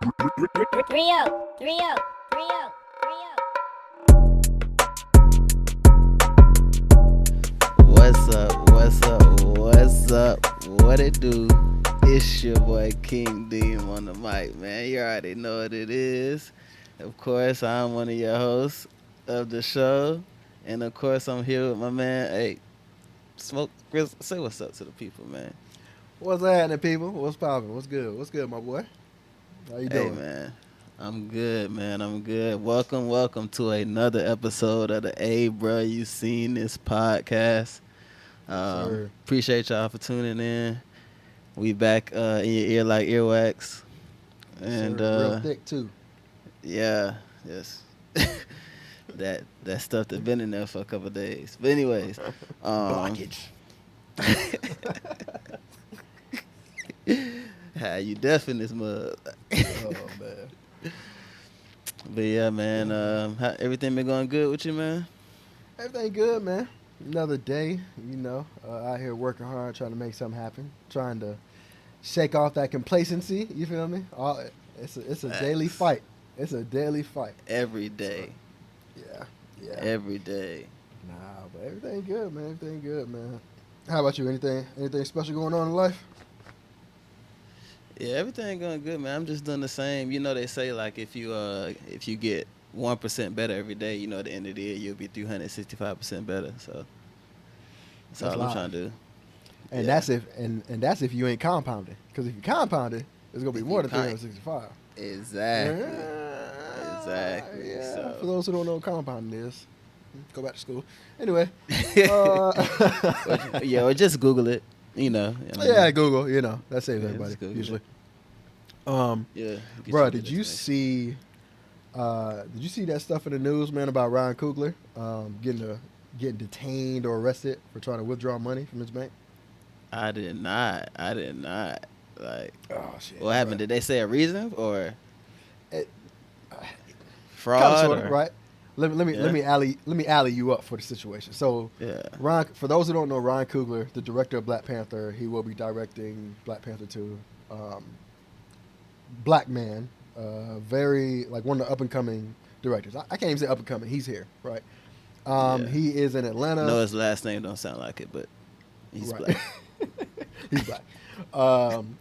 Trio, trio, trio, trio. What's up? What's up? What's up? What it do? It's your boy King Deem on the mic, man. You already know what it is. Of course, I'm one of your hosts of the show, and of course, I'm here with my man. Hey, Smoke, Chris, say what's up to the people, man. What's happening, people? What's poppin'? What's good? What's good, my boy? How you Hey, doing? man. I'm good, man. I'm good. Welcome to another episode of the A Bruh You Seen This podcast. Yes, sir. Appreciate y'all for tuning in. We back in your ear like earwax. Yes, sir. And Real thick too. yeah, yes. that stuff that been in there for a couple of days. But anyways, Blockage. how you deaf in this mug. Oh man. But yeah, man, everything been going good with you, man? Everything good, man. Another day, out here working hard, trying to make something happen, trying to shake off that complacency. You feel me? It's a daily Facts. fight. It's a daily fight. Every So, day. yeah. Every day. Nah, but everything good, man. Everything good, man. How about you? Anything special going on in life? Yeah, everything going good, man. I'm just doing the same. You know, they say like if you get 1% better every day, you know, at the end of the year you'll be 365% better. So that's all I'm live. trying to do. And Yeah. that's if you ain't compounding. Because if you compounded, it's gonna be If more you than con- 365. Exactly. Exactly. Yeah. So- For those who don't know what compounding is, go back to school. Anyway. Yeah, or just Google it. You know. I mean, Yeah, Google. That saves Yeah, everybody just Google usually. Yeah. get Bro, you did good you information. see? Did you see that stuff in the news, man, about Ryan Coogler getting detained or arrested for trying to withdraw money from his bank? I did not. Like, Oh shit. what happened? Did they say a reason or It, fraud? kind of sort or- of, right? Let Yeah. me alley you up for the situation. So, Yeah. For those who don't know, Ryan Coogler, the director of Black Panther, he will be directing Black Panther 2. Black man, very like one of the up and coming directors. I can't even say up and coming. He's here, right? Yeah. He is in Atlanta. No, his last name don't sound like it, but he's Right. black. He's black. Um,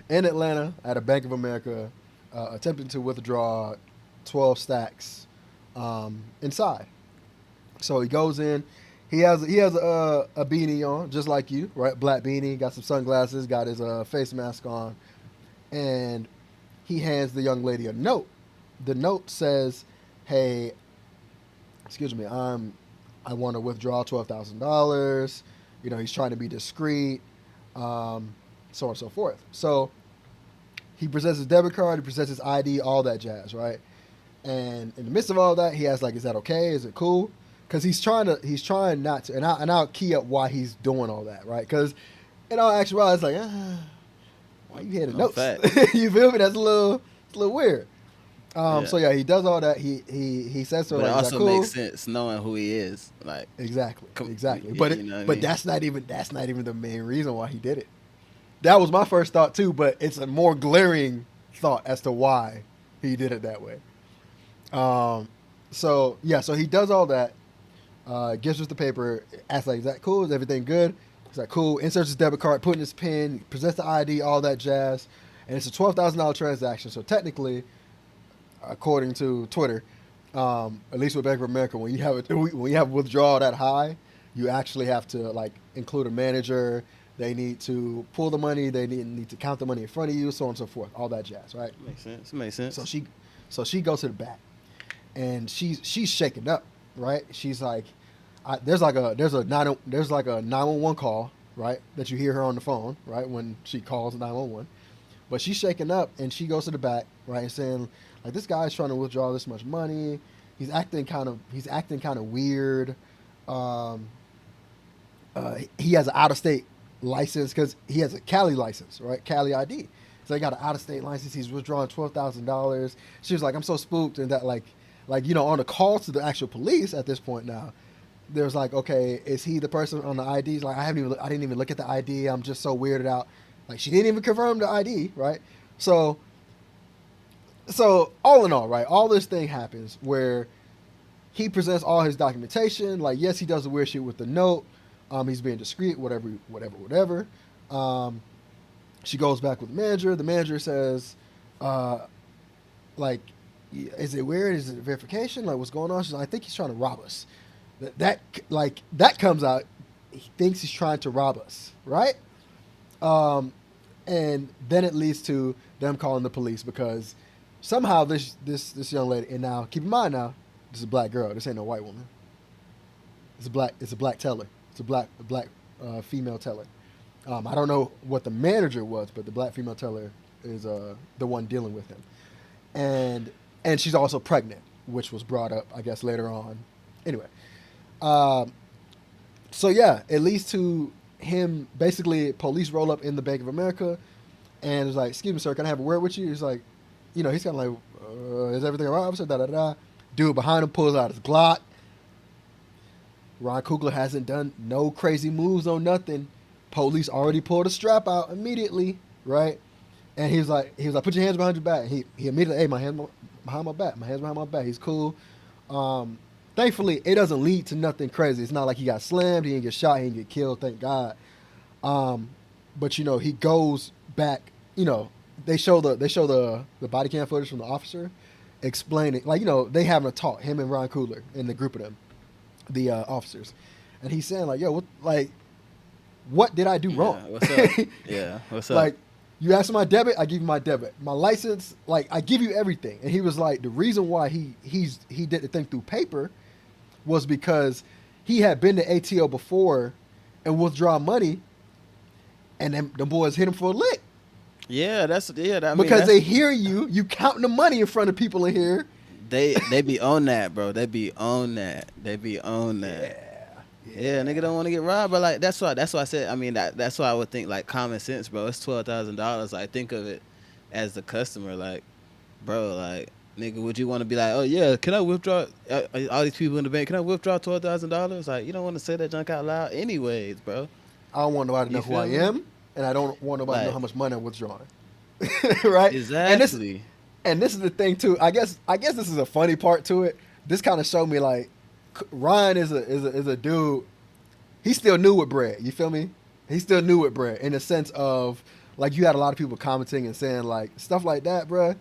in Atlanta, at a Bank of America, attempting to withdraw 12 stacks inside. So he goes in. He has a beanie on, just like you, right? Black beanie, got some sunglasses, got his face mask on, and he hands the young lady a note. The note says, "Hey, excuse me, I want to withdraw $12,000. He's trying to be discreet, so on and so forth." So he presents his debit card, he presents his ID, all that jazz, right? And in the midst of all that, he asks, like, "Is that okay? Is it cool?" Because he's trying not to, and I'll key up why he's doing all that, right? Because in all actuality, it's like, why you hear the notes? fact. You feel me? It's a little weird. Yeah. So yeah, he does all that. He says to her, But it like, "Is that also cool?" makes sense knowing who he is. Like, Exactly. You But know what I but mean? that's not even the main reason why he did it. That was my first thought too, but it's a more glaring thought as to why he did it that way. So he does all that, gives us the paper, asks like, "Is that cool? Is everything good?" He's like, "Cool." Inserts his debit card, put in his PIN, presents the ID, all that jazz, and it's a $12,000 transaction. So technically, according to Twitter, at least with Bank of America, when you have a withdrawal that high, you actually have to like include a manager. They need to pull the money. They need to count the money in front of you, so on and so forth. All that jazz, right? Makes sense. So she goes to the back, and she's shaken up, right? She's like, there's like a 911 call, right? That you hear her on the phone, right, when she calls 911. But she's shaken up, and she goes to the back, right, and saying, like, this guy's trying to withdraw this much money. He's acting kind of weird. He has an out of state license because he has a Cali license, right? Cali ID. So he got an out of state license. He's withdrawing $12,000. She was like, "I'm so spooked," and that like on the call to the actual police at this point now, there's like, okay, is he the person on the ID? He's like, I didn't even look at the ID. I'm just so weirded out. Like, she didn't even confirm the ID, right? So So all in all, right, all this thing happens where he presents all his documentation. Like, yes, he does the weird shit with the note. He's being discreet, whatever. Um, she goes back with the manager. The manager says, like, is it weird? Is it verification? Like, what's going on? She's like, I think he's trying to rob us. That comes out. He thinks he's trying to rob us, right? And then it leads to them calling the police because somehow this young lady, and now keep in mind now, this is a black girl. This ain't no white woman. It's a black teller. It's a black female teller. I don't know what the manager was, but the black female teller is the one dealing with him, and she's also pregnant, which was brought up, I guess, later on. Anyway, so yeah, it leads to him basically. Police roll up in the Bank of America, and it's like, "Excuse me, sir, can I have a word with you?" He's like, he's kind of like, "Is everything all right, officer?" Da da da. Dude behind him pulls out his Glock. Ron Coogler hasn't done no crazy moves on nothing. Police already pulled a strap out immediately, right? And he was like, "Put your hands behind your back." He immediately, "Hey, my hands behind my back. My hands behind my back." He's cool. Thankfully, it doesn't lead to nothing crazy. It's not like he got slammed, he didn't get shot, he didn't get killed. Thank God. But he goes back. They show the body cam footage from the officer, explaining, like, they having a talk, him and Ron Coogler and the group of them, the officers, and he's saying like, "Yo, what did I do wrong? What's up? Yeah, what's up?" Like, you ask for my debit, I give you my debit. My license, like, I give you everything. And he was like, the reason why he did the thing through paper was because he had been to ATO before and withdraw money, and then the boys hit him for a lick. Yeah, Because they hear you counting the money in front of people in here. They be on that, bro. They be on that. Yeah, nigga don't want to get robbed, but like that's why I said. I mean that's why I would think like common sense, bro. It's $12,000. Like think of it as the customer, like, bro, like nigga, would you want to be like, oh yeah, can I withdraw? All these people in the bank, can I withdraw $12,000? Like you don't want to say that junk out loud, anyways, bro. I don't want nobody to know who I am, and I don't want nobody to know how much money I'm withdrawing. Right? Exactly. And this is the thing too. I guess this is a funny part to it. This kind of showed me like Ryan is a dude. He's still new with bread. You feel me? He's still new with bread in the sense of like you had a lot of people commenting and saying like stuff like that, bruh.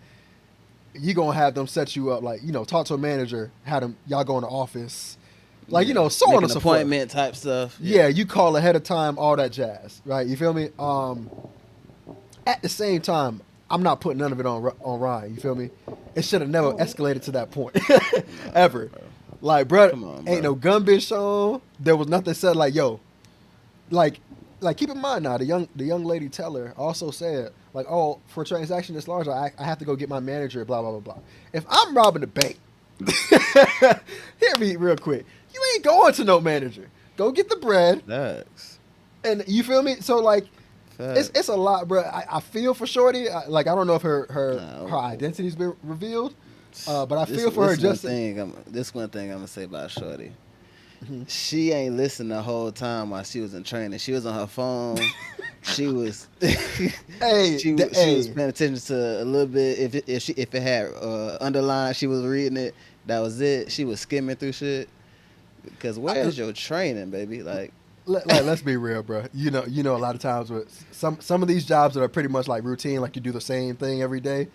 You gonna have them set you up like talk to a manager, have them y'all go in the office, like so on and so forth. Appointment type stuff. Yeah, you call ahead of time, all that jazz, right? You feel me? At the same time, I'm not putting none of it on Ryan. You feel me? It should have never escalated to that point, ever. Bro. Like, bro, ain't no gun been shown. There was nothing said like, yo, like keep in mind now, the young lady teller also said like, oh, for a transaction this large, I have to go get my manager, blah blah blah blah. If I'm robbing the bank, hear me real quick. You ain't going to no manager. Go get the bread. Facts. And you feel me? So like, it's a lot, bro. I feel for Shorty. I don't know if her identity's been revealed, but I feel for her. This one thing I'm gonna say about Shorty. Mm-hmm. She ain't listened the whole time while she was in training. She was on her phone. She was she was paying attention to a little bit. If it had underlined, she was reading it. That was it. She was skimming through shit. Because where's your training, baby? Like let's be real, bro. You know, a lot of times with some of these jobs that are pretty much like routine, like you do the same thing every day.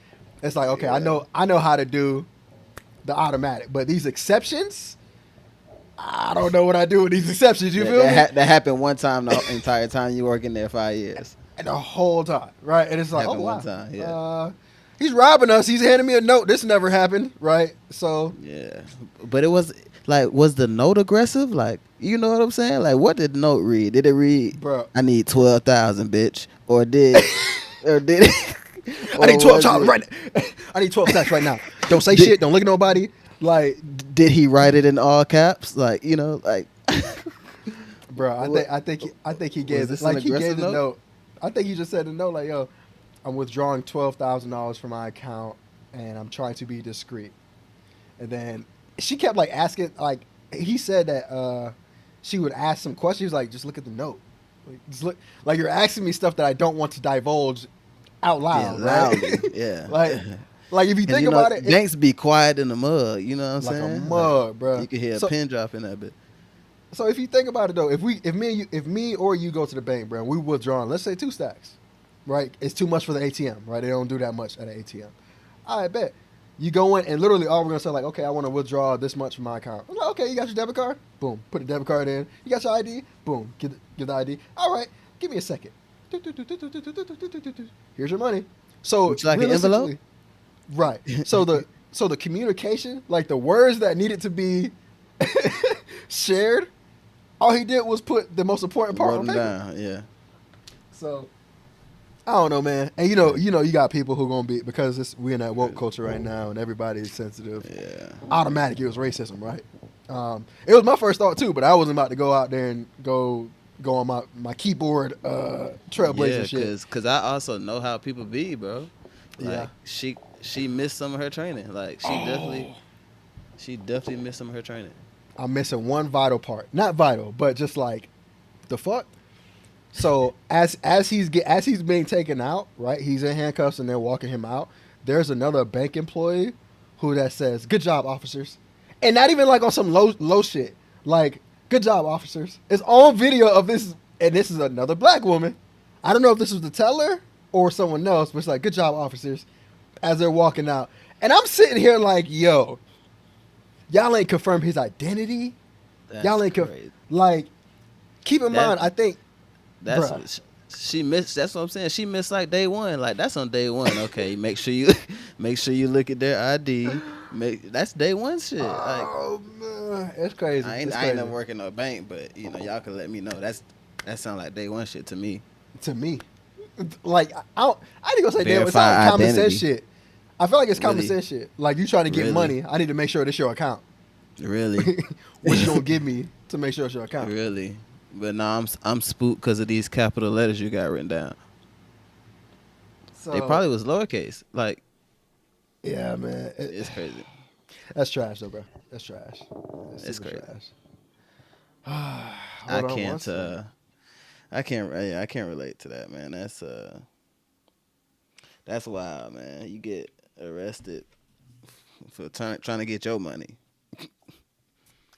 It's like, okay, yeah. I know how to do the automatic, but these exceptions, I don't know what I do with these exceptions. You feel me? That happened one time the entire time you working there 5 years. And the whole time, right? And it's like, oh wow, one time, yeah. He's robbing us. He's handing me a note. This never happened, right? So yeah, but it was like, was the note aggressive? Like, you know what I'm saying? Like, what did the note read? Did it read, bro, I need 12,000, bitch, or did it? I need 12 chocolate right now. I need 12 stacks right now. Don't say shit. Don't look at nobody. Like, did he write it in all caps? Like, like, bro, I think he gave it. Like, he gave the note. I think he just said the note like, yo, I'm withdrawing $12,000 from my account, and I'm trying to be discreet. And then she kept like asking, like he said that she would ask some questions, like just look at the note, like, just look, like you're asking me stuff that I don't want to divulge out loud, yeah, right? loudly. Yeah, like Like if you Cause think about it, banks be quiet in the mud. You know what I'm like a saying? mug, bro. You can hear a So pin drop in that bit. so if you think about it though, if me or you go to the bank, bro, we withdraw, let's say 2 stacks, right? It's too much for the ATM, right? They don't do that much at an ATM. I bet. You go in and literally all we're gonna say like, okay, I want to withdraw this much from my account. I'm like, okay, you got your debit card? Boom, put the debit card in. You got your ID? Boom, give the ID. All right, give me a second. Here's your money. So Would you like an envelope? realistically, right. So the communication, like the words that needed to be shared, all he did was put the most important part Wrote on them paper. down. Yeah. So I don't know, man. And you got people who gonna be because we in that woke culture right now, and everybody's sensitive. Yeah. Automatic, it was racism, right? It was my first thought too, but I wasn't about to go out there and go on my keyboard trailblazing Yeah, shit. cause I also know how people be, bro. Yeah. Like she missed some of her training. Like she definitely missed some of her training. I'm missing one vital part. Not vital, but just like the fuck. So as he's being taken out, right? He's in handcuffs and they're walking him out. There's another bank employee who that says, "Good job, officers," and not even like on some low shit. Like, "Good job, officers." It's on video of this, and this is another black woman. I don't know if this was the teller or someone else, but it's like, "Good job, officers," as they're walking out. And I'm sitting here like, yo, y'all ain't confirmed his identity. That's Y'all ain't crazy. like. Keep in That mind, I think, that's bruh. what she missed. That's what I'm saying. She missed like day one. Like that's on day one. Okay, make sure you make sure you look at their ID. That's day one shit. Like Oh man, it's crazy. I It's ain't crazy. never working a bank, but y'all can let me know. That sound like day one shit to me. To me, like I ain't gonna say damn. It's Verify not common sense identity. shit. I feel like it's common Really? sense shit. Like you trying to get Really? money, I need to make sure this your account. Really, What you gonna give me to make sure it's your account? really. But no, I'm spooked because of these capital letters you got written down. So They probably was lowercase. Like yeah, man, it's crazy. that's trash though, bro. That's trash. That's It's super crazy. trash. I Hold on one can't. second. I can't. Yeah, I can't relate to that, man. That's wild, man. You get arrested for trying to get your money.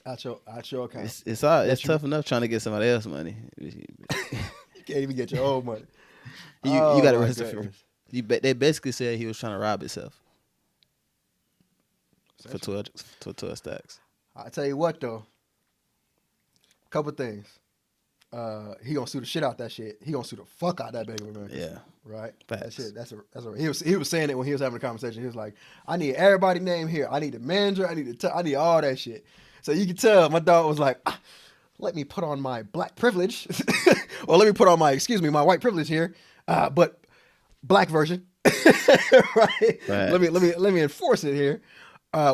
Out your account. It's That's tough enough trying to get somebody else's money. You can't even get your own money. You got Oh, my arrested for goodness. they basically said he was trying to rob himself for Essentially. 12 stacks. I tell you what though, couple things. He gonna sue the shit out that shit. He gonna sue the fuck out that Bank of America. Yeah. Right. Facts. That shit. He was saying it when he was having a conversation. He was like, I need everybody name here. I need the manager. I need all that shit. So you can tell my dog was like, let me put on my black privilege, or let me put on my white privilege here, but black version, right? Facts. Let me enforce it here.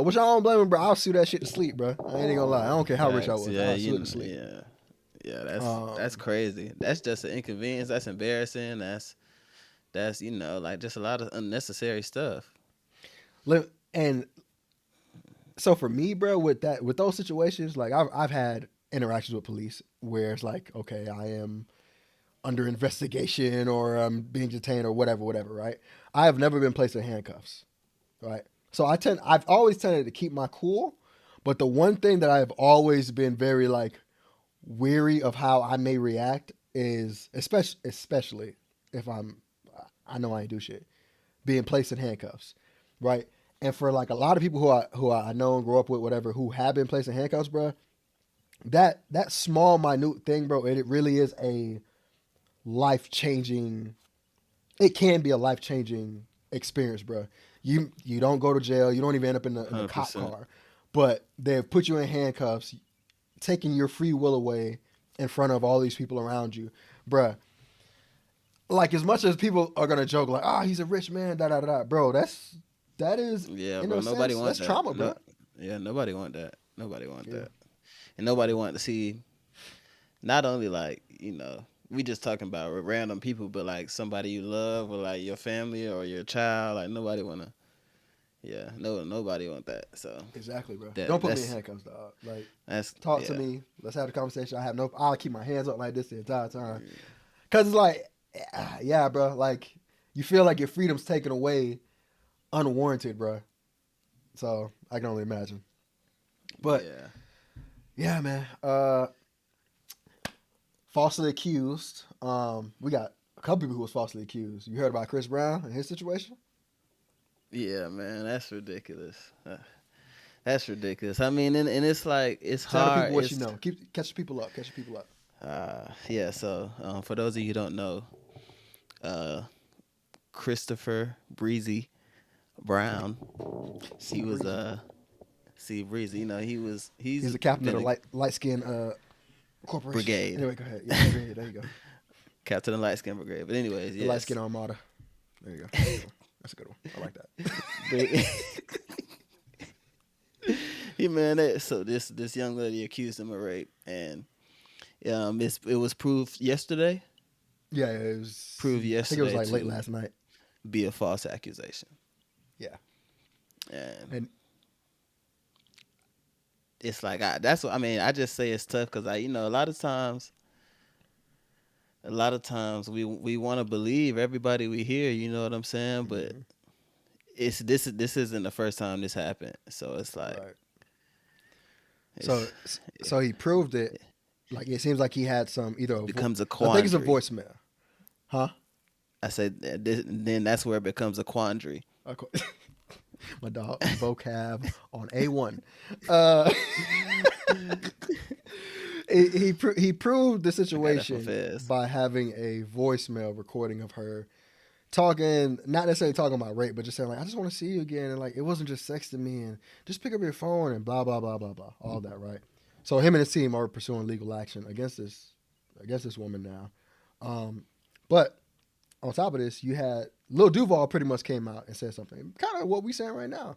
Which I don't blame him, bro. I'll sue that shit to sleep, bro. I ain't gonna lie. I don't care how rich I was. Yeah, I'll sue it to sleep. yeah. Yeah, that's crazy. That's just an inconvenience. That's embarrassing. That's like just a lot of unnecessary stuff. And so for me, bro, with those situations, like I've had interactions with police where it's like, okay, I am under investigation or I'm being detained or whatever, right? I have never been placed in handcuffs, right? So I've always tended to keep my cool, but the one thing that I've always been very like weary of how I may react is especially if I know I ain't do shit, being placed in handcuffs, right? And for like a lot of people who I know and grow up with, whatever, who have been placed in handcuffs, bro, that small minute thing, bro, it really is a life changing. It can be a life changing experience, bro. You don't go to jail, you don't even end up in the cop 100%. car, but they've put you in handcuffs, taking your free will away in front of all these people around you, bruh. Like as much as people are gonna joke, like, he's a rich man, da da da, bro. That is, Yeah, in bro. a Nobody sense, wants that's that. trauma, bro. Yeah, nobody want that. Nobody want Yeah. that. And nobody want to see. Not only like we just talking about random people, but like somebody you love or like your family or your child. Like nobody wanna. Yeah, nobody want that. So Exactly, bro. That- Don't put me that's- in handcuffs, dog. Like, that's talk to me. Let's have a conversation. I'll keep my hands up like this the entire time. Cause it's like, yeah, bro. Like, you feel like your freedom's taken away unwarranted, bro. So I can only imagine. But Yeah. yeah, man. Falsely accused. We got a couple people who was falsely accused. You heard about Chris Brown and his situation? Yeah, man, that's ridiculous. That's ridiculous. I mean, and it's like it's Tell the hard. people what you It's know. Keep catch the people up. Catch the people up. yeah. So for those of you who don't know, uh, Christopher Breezy Brown, See he was Breezy. see Breezy. You know, He's he's the captain of been the a light skin corporation. brigade, Anyway, go ahead. Yeah, there you go. captain of light skin brigade. But anyways, The light skin yes. armada. There you go. That's a good one. That's a good one. I like that. But he man, so this young lady accused him of rape, and it was proved yesterday. Yeah, it was. Proved I think it was yesterday like late to last night. be a false accusation, Yeah, and and it's like that's what I mean. I just say it's tough because a lot of times we want to believe everybody we hear. You know what I'm saying? But mhm, this isn't the first time this happened. So it's like right. it's So so he proved it. Like it seems like he had some either it becomes a I think it's a quandary. voicemail, huh? I said then that's where it becomes a quandary. Of course. My dog vocab on A1. Uh, he proved the I got that for situation Fez. by having a voicemail recording of her talking, not necessarily talking about rape, but just saying like, "I just want to see you again," and like it wasn't just sex to me, and just pick up your phone and blah blah blah blah blah, all that, right? So him and his team are pursuing legal action against this woman now. But on top of this, you had Lil Duval pretty much came out and said something, kind of what we saying right now.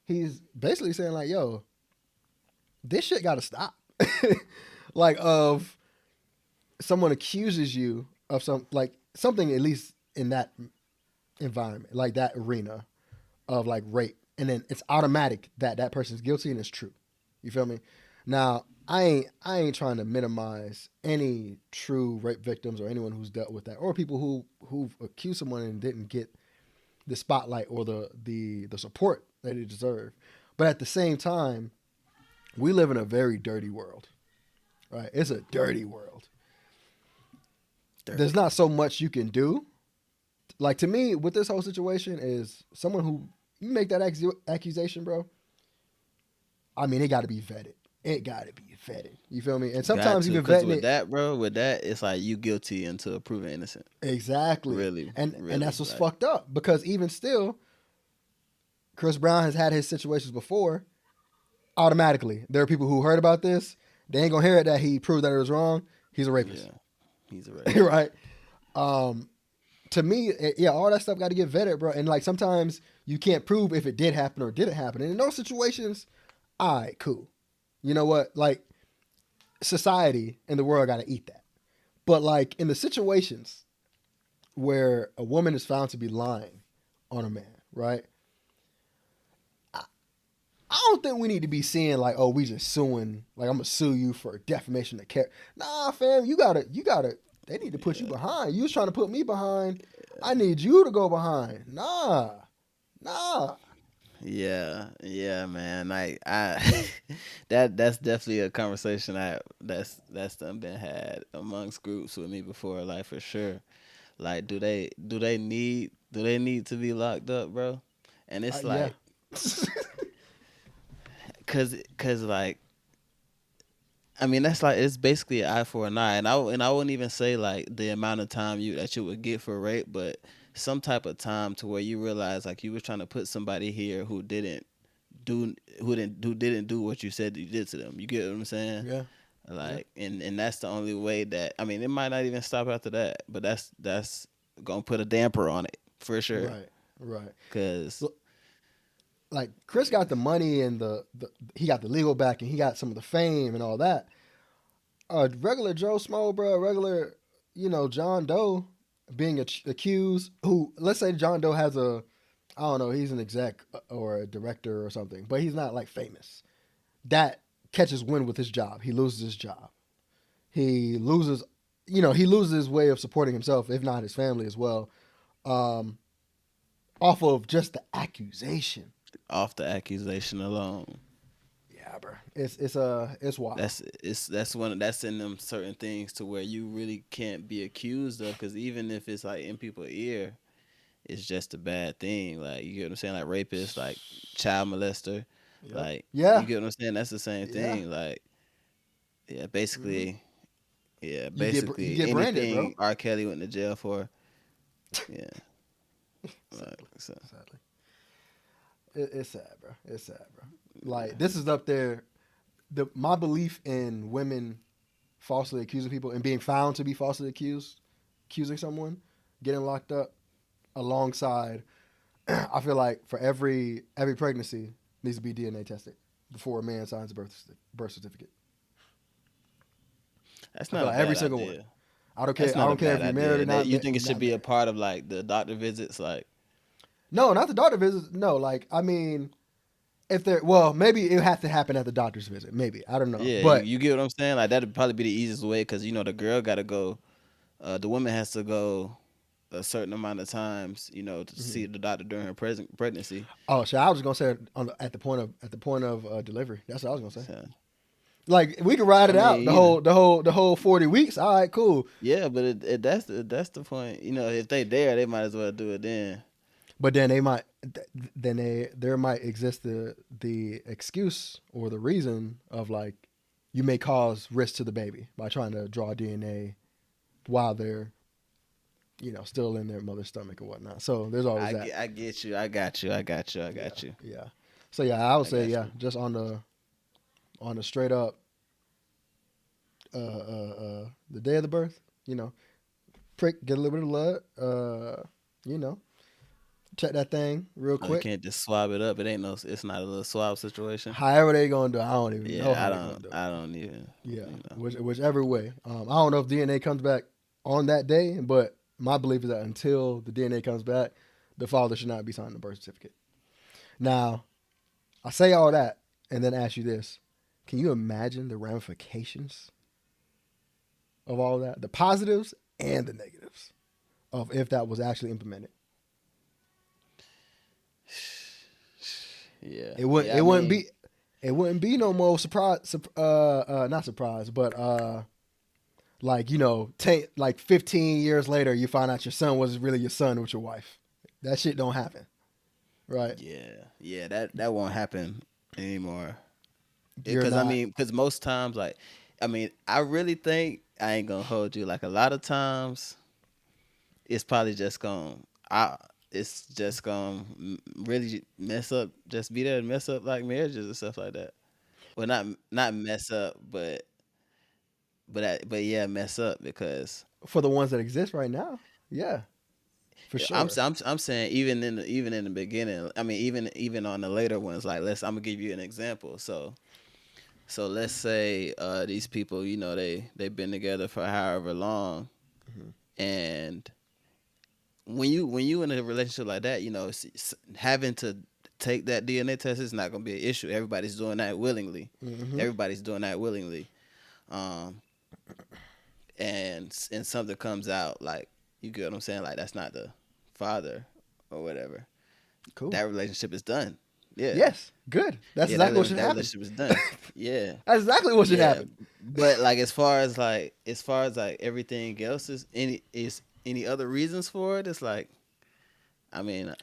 He's basically saying like, "Yo, this shit got to stop." Like of someone accuses you of something at least in that environment, like that arena of like rape, and then it's automatic that that person's guilty and it's true. You feel me? Now, I ain't trying to minimize any true rape victims or anyone who's dealt with that, or people who've accused someone and didn't get the spotlight or the support that they deserve. But at the same time, we live in a very dirty world, right? It's a dirty world. There's Dirty. not so much you can do. Like to me, with this whole situation, is someone who you make that accusation, bro. I mean, it got to be vetted. It got to be vetted. You feel me? And Got sometimes to, even cause vetting with it that, bro, with that, it's like you guilty until proven innocent. exactly, Really, and really, that's what's like fucked up because even still, Chris Brown has had his situations before. Automatically, there are people who heard about this. They ain't gonna hear it that he proved that it was wrong. He's a rapist, yeah, he's a rapist. right? Um, to me, yeah, all that stuff got to get vetted, bro. And like sometimes you can't prove if it did happen or didn't happen. And in those situations, all right, cool. You know what? Like society and the world got to eat that. But like in the situations where a woman is found to be lying on a man, right? I don't think we need to be seeing like, oh, we just suing. Like I'm gonna sue you for defamation of character. Nah, fam, you gotta. They need to put you behind. You was trying to put me behind. I need you to go behind. Nah. Yeah, man. Like I, that's definitely a conversation that's done been had amongst groups with me before, like for sure. Like, do they need to be locked up, bro? And it's Yeah. like, cause like I mean, that's like it's basically an eye for an eye, and I wouldn't even say like the amount of time you would get for rape, but some type of time to where you realize like you were trying to put somebody here who didn't do what you said you did to them. You get what I'm saying? Yeah. Yeah. Like, and that's the only way that I mean, it might not even stop after that, but that's gonna put a damper on it for sure. Right. Right. Cause Look, like Chris got the money and the he got the legal backing. He got some of the fame and all that. Regular Joe Smo, bro, regular, John Doe being accused, who, let's say John Doe has I don't know, he's an exec or a director or something, but he's not like famous. That catches wind with his job. He loses his job. He loses, he loses his way of supporting himself, if not his family as well. Um, off of just the accusation. Off the accusation alone. Yeah, bro. It's wild. That's in them certain things to where you really can't be accused of, because even if it's like in people's ear, it's just a bad thing. Like, you get what I'm saying? Like rapist, like child molester, Yep. like, you Yeah. get what I'm saying? That's the same Yeah. thing. Like, yeah, Hmm. You basically get branded, bro. anything R. Kelly went to jail for. Yeah, like, Sadly, so, sadly, it's sad, bro. It's sad, bro. Like this is up there. My belief in women falsely accusing people and being found to be falsely accusing someone, getting locked up, alongside. I feel like for every pregnancy needs to be DNA tested before a man signs a birth certificate. that's I feel not a like every bad single one. idea. I don't care. That's I not a don't care bad if you're married idea. or not. You think it should Not be a married. part of like the doctor visits? Like, No, not the doctor visits. No, like I mean, if there, well, maybe it has to happen at the doctor's visit. Maybe I don't know, yeah, but you get what I'm saying? Like, that'd probably be the easiest way, because the girl got to go. The woman has to go a certain amount of times, to mhm. see the doctor during her present pregnancy. Oh, so I was gonna say at the point of delivery. That's what I was gonna say. So, Like we can ride I it out mean, either. the whole 40 weeks. All right, cool. Yeah, but that's the point. If they there, they might as well do it then. But then there might exist the excuse or the reason of like you may cause risk to the baby by trying to draw DNA while they're still in their mother's stomach or whatnot. So there's always that. I get you. I got you. I got you. I Yeah, got you. yeah. So yeah, I would I say got yeah, you. just on the straight up the day of the birth, prick, get a little bit of blood, you know, check that thing real No, you quick. can't just swab it up. It ain't no. It's not a little swab situation. However they gonna do, it, I don't even know Yeah, how they gonna do it. I don't even. Yeah, You know. whichever way. I don't know if DNA comes back on that day, but my belief is that until the DNA comes back, the father should not be signing the birth certificate. Now, I say all that and then ask you this: can you imagine the ramifications of all that, the positives and the negatives of if that was actually implemented? Yeah. It wouldn't. Yeah. I It wouldn't mean, be. It wouldn't be no more surprise. Not surprise, but like take like 15 years later, you find out your son was really your son with your wife. That shit don't happen, right? yeah. Yeah. That won't happen anymore. You're Because I not. mean, because most times, like, I mean, I really think I ain't gonna hold you. Like, a lot of times, it's probably just gonna. It's just gonna really mess up. Just be there and mess up like marriages and stuff like that. Well, not mess up, but yeah, mess up, because For the ones that exist right now, yeah, for sure. I'm saying, even in the beginning. I mean, even on the later ones. Like, I'm gonna give you an example. So let's say these people, they've been together for however long, Mhm. and when you in a relationship like that, having to take that DNA test is not gonna be an issue. Everybody's doing that willingly. Hmm. Everybody's doing that willingly. Um, and something comes out, like, you get what I'm saying, like, that's not the father or whatever. Cool. That relationship is done. Yeah, Yes. Good. That's yeah, exactly what should that happen. relationship is done. Yeah. That's exactly what should Yeah, happen. but like, as far as everything else, any other reasons for it? It's like, I mean,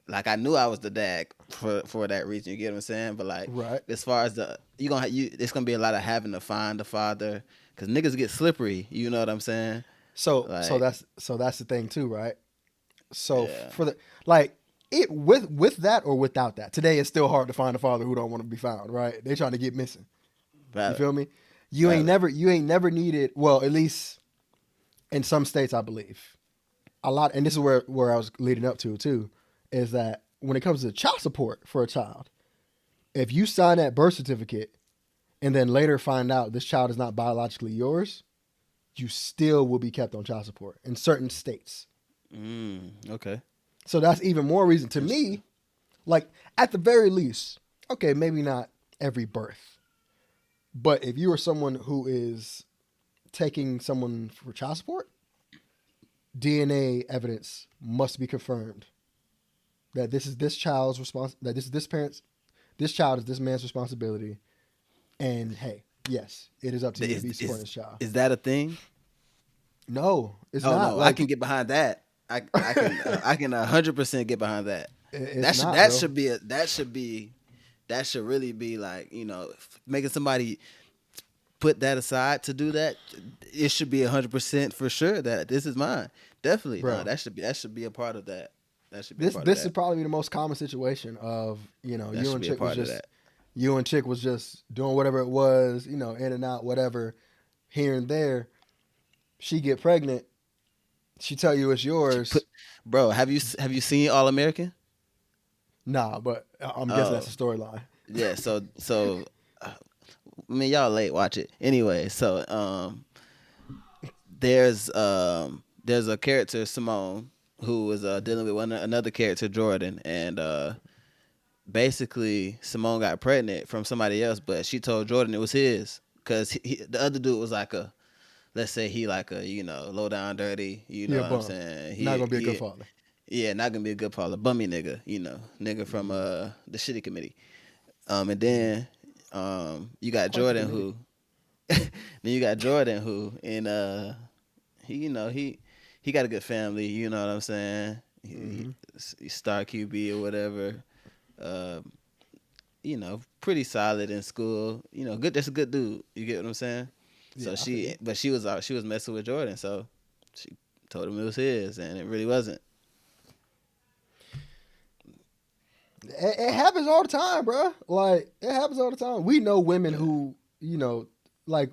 like, I knew I was the dad for that reason. You get what I'm saying? But like, Right. as far as it's gonna be a lot of having to find the father, because niggas get slippery. You know what I'm saying? So Like, that's the thing too, right? So yeah, for the like it with that or without that, today it's still hard to find a father who don't want to be found, right? They trying to get missing. You valid, feel me? valid. You ain't never needed, well, at least in some states I believe. A lot, and this is where I was leading up to too, is that when it comes to child support for a child, if you sign that birth certificate and then later find out this child is not biologically yours, you still will be kept on child support in certain states. Okay. So that's even more reason to Interesting. me, like at the very least, okay, maybe not every birth, but if you are someone who is taking someone for child support, DNA evidence must be confirmed that this is this child's that this is this parent's, this child is this man's responsibility, and hey, yes, it is up to you to be supporting this child. Is that a thing? No, it's Oh not. no, Like, I can get behind that. I can 100% get behind that. it's not, That bro. should be that should really be like, making somebody put that aside to do that. It should be 100% for sure that this is mine. Definitely, Bro. no, that should be a part of that. That should be a This part this of is that. probably the most common situation of That you should and be a chick was part of just that. you and chick was just doing whatever it was, in and out, whatever, here and there. She get pregnant. She tell you it's yours. Bro, have you seen All American? Nah, but I'm guessing Oh, that's the storyline. yeah. I mean, y'all late. Watch it anyway. So, there's a character Simone who was dealing with another character Jordan, and basically Simone got pregnant from somebody else, but she told Jordan it was his because the other dude was like a, let's say he like a low down dirty, you He know a what I'm bum. saying? Not gonna be a good father. Yeah, not gonna be a good father, bummy nigga, nigga from the shitty committee. And then you got Quite the Jordan committee. who, then you got Jordan who, and he he got a good family, you know what I'm saying? He star QB or whatever. Um, pretty solid in school. Good. That's a good dude. You get what I'm saying? Yeah, So I feel you. but she was messing with Jordan, so she told him it was his, and it really wasn't. It happens all the time, bro. Like, it happens all the time. We know women who, like,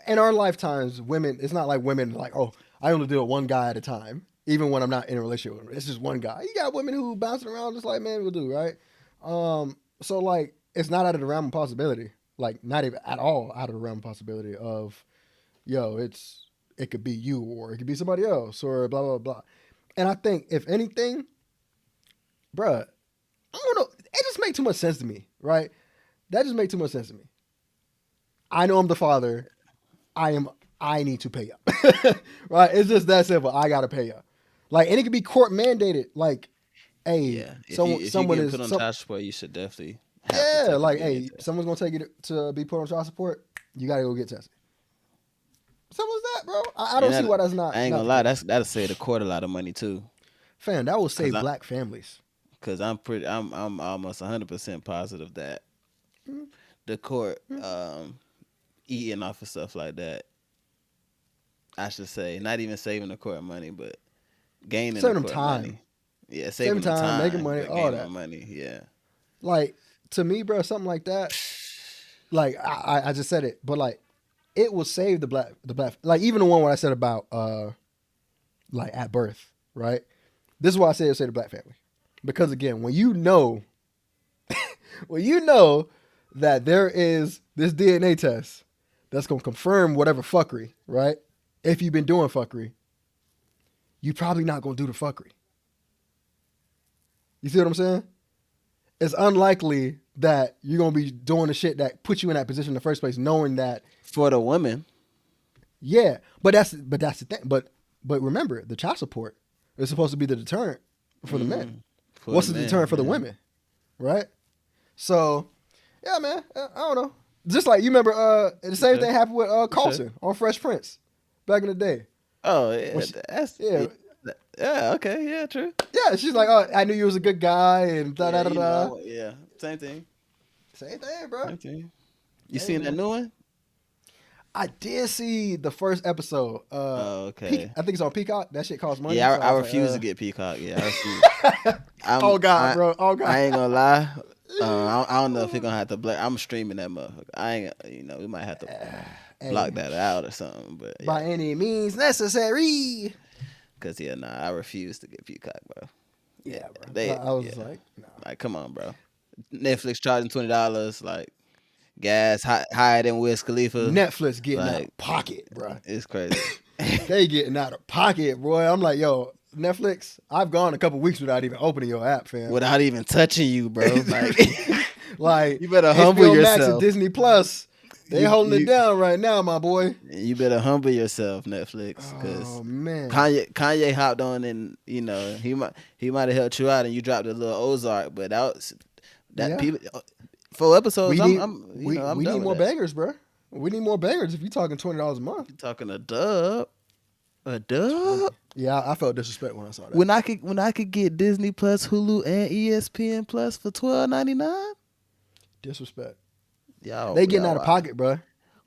in our lifetimes, women, it's not like women like, oh, I only deal with one guy at a time, even when I'm not in a relationship with him. It's just one guy. You got women who bouncing around just like men will do, right? So, like, it's not out of the realm of possibility. Like, not even at all out of the realm of possibility of, yo, it could be you or it could be somebody else or blah, blah, blah. And I think, if anything, bruh, I don't know. It just makes too much sense to me, right? That just makes too much sense to me. I know I'm the father. I need to pay up. Right? It's just that simple. I gotta pay up. Like, and it could be court mandated. Like, hey, Yeah, if you someone get is put on child support, you should definitely have to yeah, take a like, DNA hey, test. someone's gonna take you to be put on child support. You gotta go get tested. Simple as that, bro. I don't And see why that's not I ain't not gonna the lie, case. that'll save the court a lot of money too. Fam, that will Cause save I, black families. cause I'm almost 100% positive that the court eating off of stuff like that. I should say, not even saving the court money, but gaining Saving the them court time. money. Yeah, Saving saving them time, making time, money, but all gaining that. money. Yeah. Like, to me, bro, something like that. Like, I just said it, but like, it will save the black like, even the one what I said about like at birth, right? This is why I say it'll save the black family. Because again, when you know that there is this DNA test that's gonna confirm whatever fuckery, right? If you've been doing fuckery, you're probably not gonna do the fuckery. You see what I'm saying? It's unlikely that you're gonna be doing the shit that put you in that position in the first place, knowing that, For the woman, yeah. But that's the thing. But remember, the child support is supposed to be the deterrent for the men. for What's the the men, deterrent for the yeah. women, right? So, yeah, man. I don't know. Just like you remember, the same thing happened with Carlton on Fresh Prince back in the day. Oh yeah, When she- that's yeah. yeah. Okay, yeah, true. Yeah, she's like, oh, I knew you was a good guy, and da da Yeah, da da. yeah, same thing. Same thing, bro. Same thing. You Yeah, seen that man. new one? I did see the first episode. Oh, okay. I think it's on Peacock. That shit costs money. Yeah, so I was refuse like, to get Peacock. Yeah, I refuse. Oh God, bro. Oh God. I ain't gonna lie. I don't know if you're gonna have to block. I'm streaming that motherfucker. I ain't. We might have to Hey, block that out or something. But by yeah, any means necessary. cause I refuse to get Peacock, bro. Yeah, bro. They, I was yeah. like, no. Like, come on, bro. Netflix charging $20, like gas higher than Wiz Khalifa. Netflix getting out Like, of pocket, bro. it's crazy. They getting out of pocket, boy. I'm like, yo, Netflix. I've gone a couple weeks without even opening your app, fam. Without even touching you, bro. Like, Like, you better HBO humble Max and yourself. Disney Plus They holding it down right now, my boy. You better humble yourself, Netflix, because Oh man. Kanye hopped on, and he might have helped you out, and you dropped a little Ozark, but that Yeah. people 4 episodes. We need I'm we done need with more that. bangers, bro. We need more bangers if you're talking $20 a month. You talking a dub. Yeah, I felt disrespect when I saw that. When I could get Disney Plus, Hulu, and ESPN Plus for $12.99. Disrespect. Y'all, They getting out of wild. pocket, bro.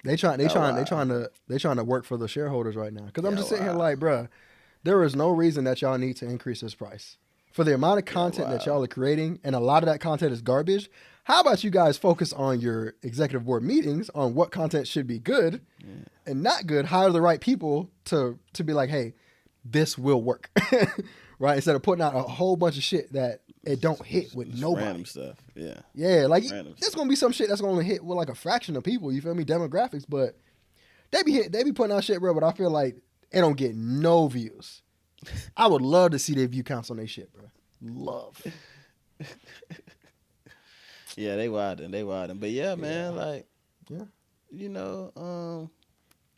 They trying Y'all to work for the shareholders right now. Because I'm Yeah, just sitting here wow. like, bro, there is no reason that y'all need to increase this price for the amount of content that wow. y'all are creating, and a lot of that content is garbage. How about you guys focus on your executive board meetings on what content should be good and not good? Hire the right people to be like, hey, this will work, right? Instead of putting out a whole bunch of shit that it don't hit with Just nobody. random stuff. Yeah. Yeah, like Random there's gonna be some shit that's gonna hit with like a fraction of people. You feel me? Demographics, but they be putting out shit, bro. But I feel like it don't get no views. I would love to see their view counts on their shit, bro. Love. Yeah, they wildin'. But yeah, man, like, Yeah.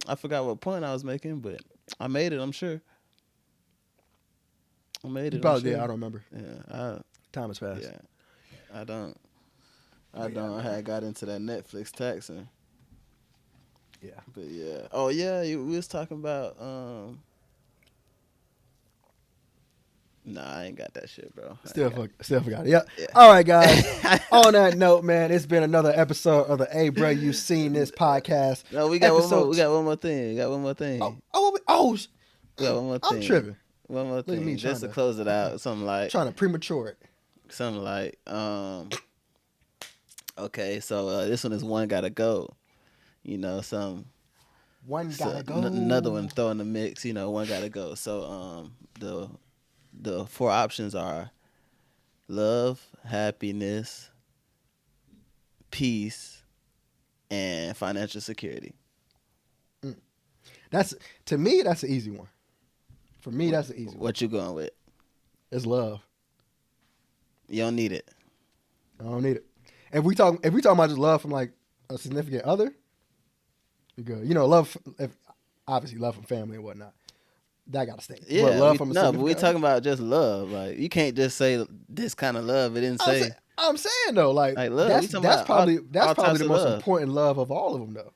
I forgot what point I was making, but I made it. I'm sure. I made it. You probably I'm did. sure. I don't remember. Yeah, Time has passed. yeah. I don't. I had got into that Netflix taxing. Yeah. But yeah. Oh yeah, we was talking about. Nah, I ain't got that shit, bro. Still forgot it. Yep. Yeah. All right, guys. On that note, man, it's been another episode of the Hey Bro, You Seen This podcast. No, we got one Episode more. We got one more thing. We got one more thing. Oh, We got one more thing. I'm tripping. One more at thing. me Just to trying to- close it out. Something like. Trying to premature it. Okay, so this one is One Gotta Go. One gotta go. Another one throw in the mix. One gotta go. So the four options are love, happiness, peace, and financial security. To me, that's an easy one. For me, that's an easy one. What you going with? It's love. You don't need it. I don't need it. If we talking about just love from like a significant other, we good. Love. Obviously love from family and whatnot. That gotta stay. Yeah, But love from a but we significant talking about just love. Like you can't just say this kind of love. It didn't say. I'm saying though, like Like, love, we talking that's about probably all types the of most love. important love of all of them though.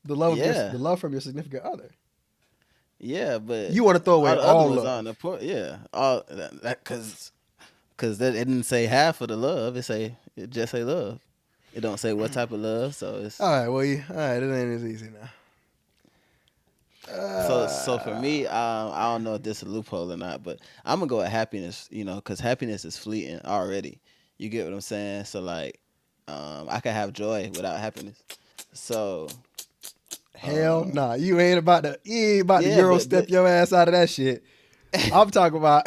The love, Yeah. the love from your significant other. Yeah, but You want to throw away all the all other ones love. aren't important. Yeah, all that because it didn't say half of the love. It just say love. It don't say what type of love. So it's All right, well, it ain't as easy now. so for me, I don't know if this is a loophole or not, but I'm gonna go with happiness. Because happiness is fleeting already. You get what I'm saying? So like, I can have joy without happiness. So. Hell nah, you ain't about to Yeah, Euro but- step your ass out of that shit. I'm talking about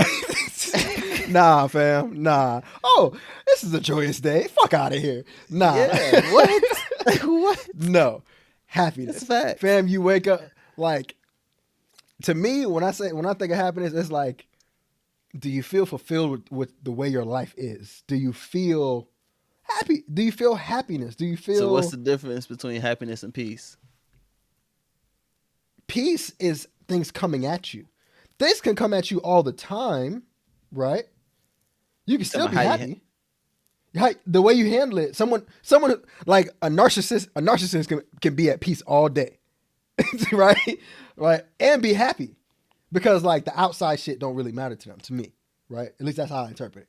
nah, fam, nah. Oh, this is a joyous day. Fuck out of here. Nah. Yeah, what? What? No. Happiness. That's fact. Fam, you wake up like to me, when I think of happiness, it's like, do you feel fulfilled with the way your life is? Do you feel happy? Do you feel happiness? Do you feel So what's the difference between happiness and peace? Peace is things coming at you. Things can come at you all the time, right? You can still be How you happy. The way you handle it, someone like a narcissist can be at peace all day, right? Right, and be happy because like the outside shit don't really matter to them. To me, right? At least that's how I interpret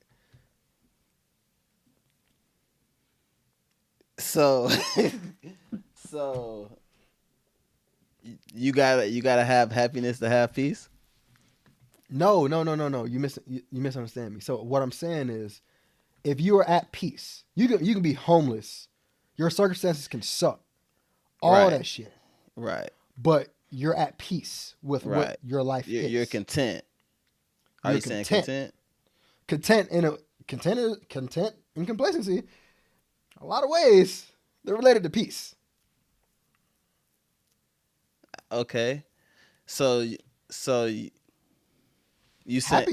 it. So you gotta have happiness to have peace. No. You misunderstand me. So what I'm saying is, if you are at peace, you can be homeless. Your circumstances can suck. All Right. that shit. Right. But you're at peace with what Right. your life is. You're content. Are You're you saying content. content? Content and complacency. A lot of ways they're related to peace. Okay. So you say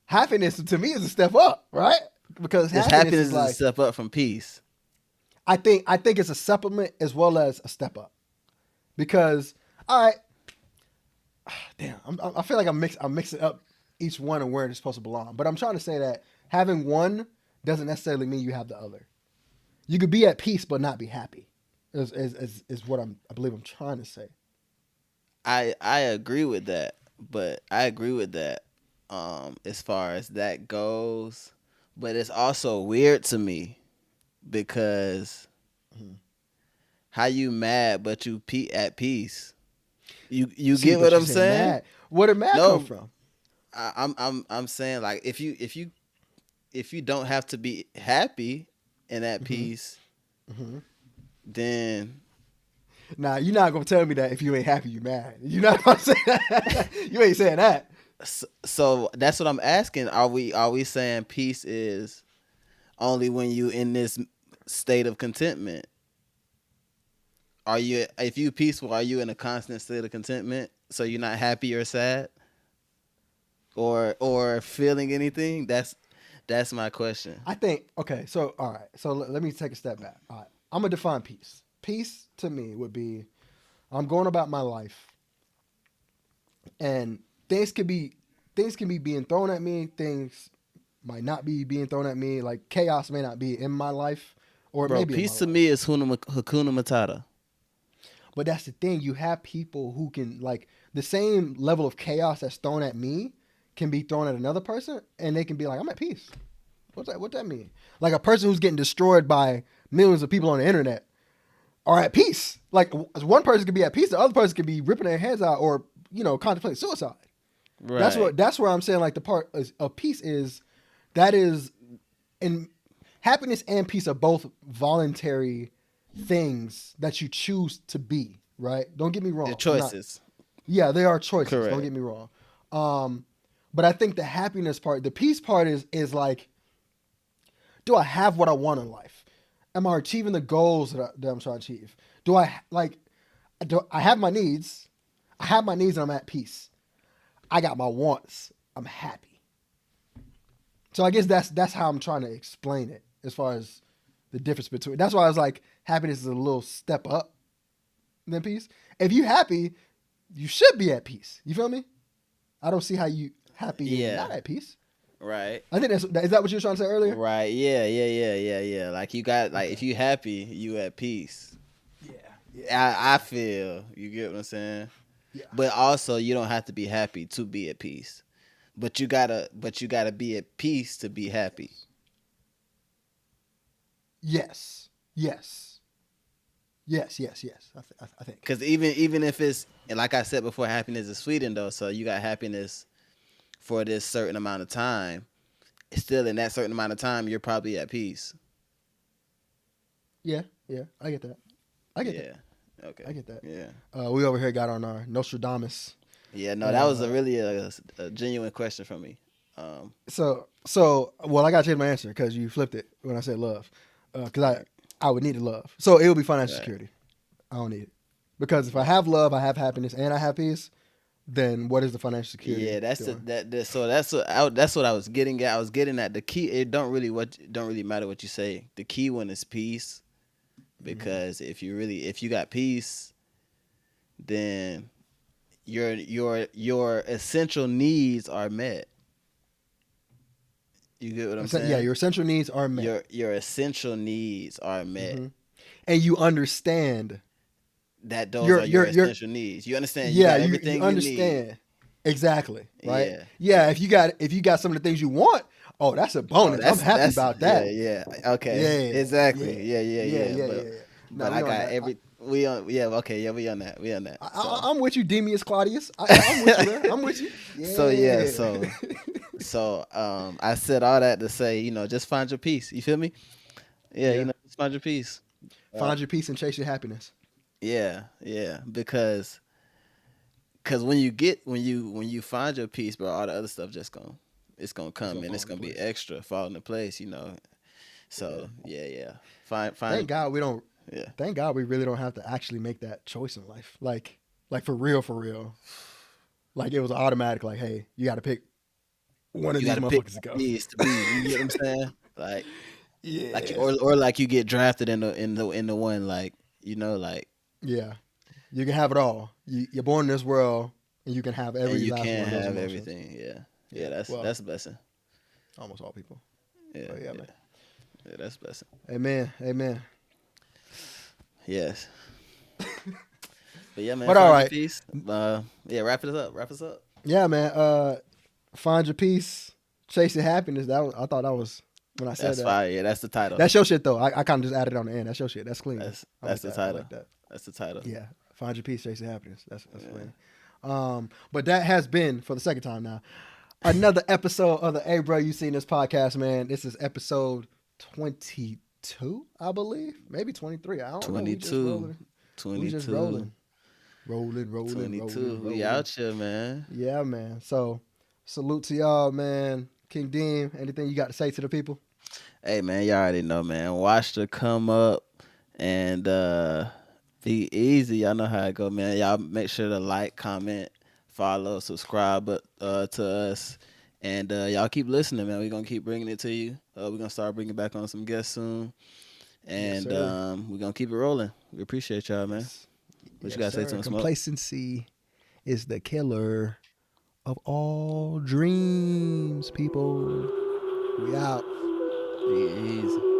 Happiness to me is a step up, right? Because this happiness happiness is is like a step up from peace. I think it's a supplement as well as a step up because all right, damn, I feel like I'm mixing up each one and where it's supposed to belong. But I'm trying to say that having one doesn't necessarily mean you have the other. You could be at peace but not be happy. Is what I believe I'm trying to say. I agree with that, but I agree with that as far as that goes. But it's also weird to me because Mhm. how you mad but you at peace. You See, get but what you I'm said saying? mad. Where did mad come No, from? I'm saying like if you don't have to be happy and at Hmm. peace, Hmm. then Nah, you're not gonna tell me that if you ain't happy, you mad. You're not gonna say that. You ain't saying that. so that's what I'm asking. Are we saying peace is only when you in this state of contentment? Are you if you peaceful? Are you in a constant state of contentment? So you're not happy or sad or feeling anything? That's my question. I think okay. So all right. So let me take a step back. All right. I'm gonna define peace. Peace to me would be I'm going about my life, and things could be things can be being thrown at me. Things might not be being thrown at me. Like chaos may not be in my life, or it may Bro, be in my peace to life. me is Hakuna Matata. But that's the thing. You have people who can like the same level of chaos that's thrown at me can be thrown at another person, and they can be like, "I'm at peace." What's that? What that mean? Like a person who's getting destroyed by millions of people on the internet are at peace. Like one person could be at peace, the other person could be ripping their hands out or contemplating suicide. Right. That's where I'm saying like the part of peace is that is and happiness and peace are both voluntary things that you choose to be. Right? Don't get me The wrong. I'm not. choices. Yeah, they are choices. Don't Correct. get me wrong. Um, but I think the happiness part, the peace part is like, do I have what I want in life? Am I achieving the goals that I'm trying to achieve? Do I like? Do I have my needs? I have my needs and I'm at peace. I got my wants. I'm happy. So I guess that's how I'm trying to explain it as far as the difference between. That's why I was like, happiness is a little step up than peace. If you happy, you should be at peace. You feel me? I don't see how you happy and Yeah. not at peace. Right. I think is that what you were trying to say earlier? Right. Yeah. Yeah. Yeah. Yeah. Yeah. Like you got like Okay. if you happy, you at peace. Yeah. Yeah. I feel you get what I'm saying. Yeah. But also you don't have to be happy to be at peace. But you gotta be at peace to be happy. Yes. Yes. Yes. Yes. Yes. I think. Cause even if it's and like I said before, happiness is fleeting though. So you got happiness for this certain amount of time. Still in that certain amount of time, you're probably at peace. Yeah. Yeah. I get that. I get that. Yeah. Okay. I get that. Yeah. We over here got on our Nostradamus. Yeah. No, that was a Uh, really a genuine question from me. well, I got to change my answer because you flipped it when I said love. Because I would need love. So it would be financial Right. security. I don't need it. Because if I have love, I have happiness, and I have peace, then what is the financial security Yeah, that's the, doing? that. So that's what I was getting at. I was getting at the key. It don't really matter what you say. The key one is peace, Mhm. because if you got peace, then your essential needs are met. You get what I'm Yeah, saying? your essential needs are met. Your essential needs are met. Hmm. And you understand That those your are your your essential needs. You understand? You yeah, got you everything you need. understand exactly, right? Yeah, Yeah, yeah. if you got some of the things you want, oh, that's a Oh, bonus. I'm happy that's about yeah, that. yeah. Okay, Yeah, yeah, exactly. Yeah, yeah, yeah, yeah. yeah, yeah, But yeah. but Now I we on got that. we on yeah. Okay, yeah, we on that. We on that. I'm with you, Demius Claudius. I'm with you there. I'm with you. So yeah, Yeah. I said all that to say, just find your peace. You feel me? Yeah, Yeah. just find your peace. Uh, Find your peace and chase your happiness. yeah, yeah. Because when you find your peace, bro, all the other stuff just gonna it's gonna It's come gonna and fall it's into gonna be place. extra, fall into place. Yeah. So yeah, yeah. Find Thank God we don't. yeah. Thank God we really don't have to actually make that choice in life. Like for real, for real. Like it was automatic. Like, hey, you got to pick one of You these gotta pick motherfuckers to what go. it needs to be. You get what I'm saying? Like Like, Yeah. or like you get drafted in the one, like, like, Yeah. You can have it all. You're born in this world, and you can have and every you last one can't of those have emotions. everything. Yeah, Yeah. yeah, that's Well, that's a blessing. almost all people. Yeah, But yeah, yeah, man. yeah, that's a blessing. Amen. Amen. Yes, but yeah, man, But all find your right. peace. Yeah, wrap it up. Wrap us up. Yeah, man. Find your peace, chase your happiness. I thought that was when I said That's that. fire. Yeah, that's the title. That's your shit though. I kind of just added it on the end. That's your shit. That's clean. I That's like the that. I title. like that. That's the title. Yeah. Find your peace, chase your happiness. That's Yeah. clean. But that has been for the second time now another episode of the Hey Bro You Seen This podcast, man. This is episode 22, I believe, maybe 23. I don't know. We just 22, rolling. 22, We just rolling. Rolling. 22. We out here, man. Yeah, man. So salute to y'all, man. King Dean, anything you got to say to the people? Hey, man, y'all already know, man. Watch the come up and be easy. Y'all know how it go, man. Y'all make sure to like, comment, follow, subscribe to us. And y'all keep listening, man. We're going to keep bringing it to you. We're going to start bringing back on some guests soon. Yes, And sir. we're going to keep it rolling. We appreciate y'all, man. What you got to say to them, Smoke? Complacency is the killer of all dreams, people. We out. Be easy.